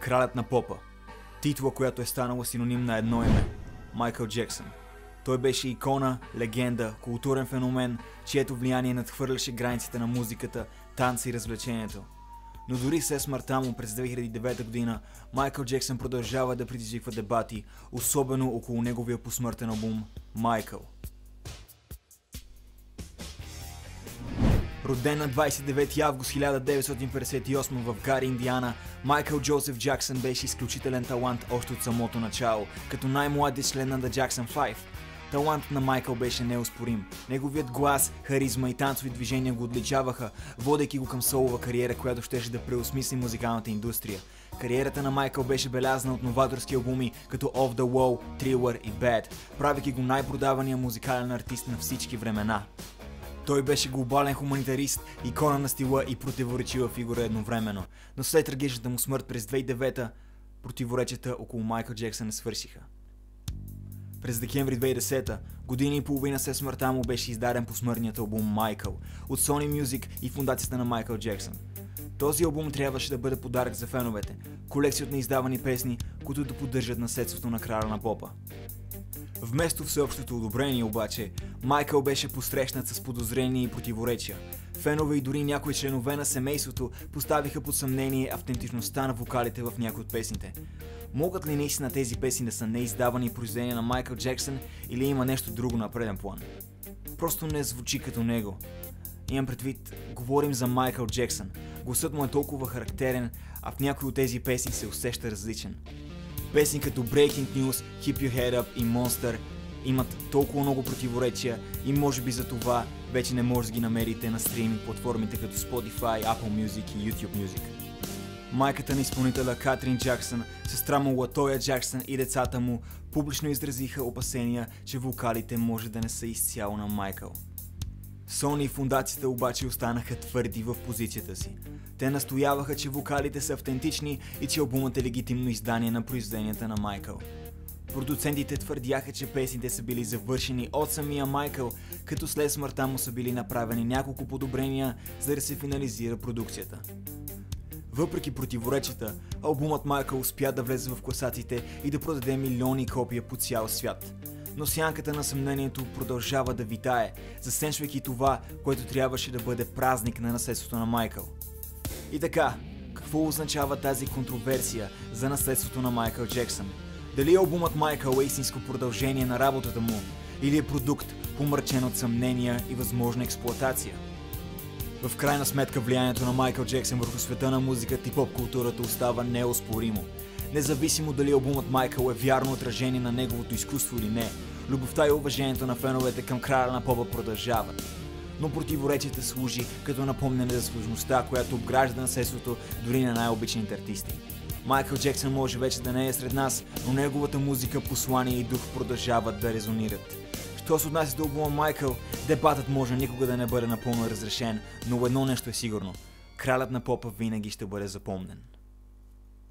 Кралят на попа. Титла, която е станала синоним на едно име – Майкъл Джексън. Той беше икона, легенда, културен феномен, чието влияние надхвърляше границите на музиката, танца и развлечението. Но дори след смъртта му през 2009 година, Майкъл Джексън продължава да предизвиква дебати, особено около неговия посмъртен албум «Майкъл». Роден на 29 август 1958 в Гари, Индиана, Майкъл Джозеф Джаксън беше изключителен талант още от самото начало, като най-младият член на The Jackson 5. Талантът на Майкъл беше неоспорим. Неговият глас, харизма и танцови движения го отличаваха, водейки го към солова кариера, която щеше да преосмисли музикалната индустрия. Кариерата на Майкъл беше белязана от новаторски албуми като Off the Wall, Thriller и Bad, правейки го най-продавания музикален артист на всички времена. Той беше глобален хуманитарист, икона на стила и противоречива фигура едновременно, но след трагичната му смърт през 2009-та, противоречията около Майкъл Джексън не свършиха. През декември 2010-та, година и половина след смъртта му, беше издаден посмъртният албум Майкъл от Sony Music и фундацията на Майкъл Джексън. Този албум трябваше да бъде подарък за феновете, колекция от неиздавани песни, които да поддържат наследството на краля на попа. Вместо всеобщото одобрение обаче, Майкъл беше посрещнат с подозрения и противоречия. Фенове и дори някои членове на семейството поставиха под съмнение автентичността на вокалите в някои от песните. Могат ли наистина тези песни да са неиздавани произведения на Майкъл Джексън или има нещо друго на преден план? Просто не звучи като него. Имам предвид, говорим за Майкъл Джексън. Гласът му е толкова характерен, а в някои от тези песни се усеща различен. Песни като Breaking News, Keep Your Head Up и Monster имат толкова много противоречия и може би за това вече не може да ги намерите на стриминг платформите като Spotify, Apple Music и YouTube Music. Майката на изпълнителя Катрин Джаксън, сестра му Латоя Джаксън и децата му публично изразиха опасения, че вокалите може да не са изцяло на Майкъл. Sony и фундацията обаче останаха твърди в позицията си. Те настояваха, че вокалите са автентични и че албумът е легитимно издание на произведенията на Майкъл. Продуцентите твърдяха, че песните са били завършени от самия Майкъл, като след смъртта му са били направени няколко подобрения, за да се финализира продукцията. Въпреки противоречията, албумът Майкъл успя да влезе в класациите и да продаде милиони копия по цял свят. Но сянката на съмнението продължава да витае, засенчвайки това, което трябваше да бъде празник на наследството на Майкъл. И така, какво означава тази контроверсия за наследството на Майкъл Джексън? Дали албумът Майкъл е истинско продължение на работата му, или е продукт, помрачен от съмнения и възможна експлоатация? В крайна сметка влиянието на Майкъл Джексън върху света на музиката и поп-културата остава неоспоримо. Независимо дали албумът Майкъл е вярно отражение на неговото изкуство или не, любовта и уважението на феновете към краля на попа продължават. Но противоречията служи като напомняне за сложността, която обгражда наследството дори на най-обичаните артисти. Майкъл Джексън може вече да не е сред нас, но неговата музика, послание и дух продължават да резонират. Що се отнася до албума Майкъл, дебатът може никога да не бъде напълно разрешен, но едно нещо е сигурно – кралят на попа винаги ще бъде запомнен.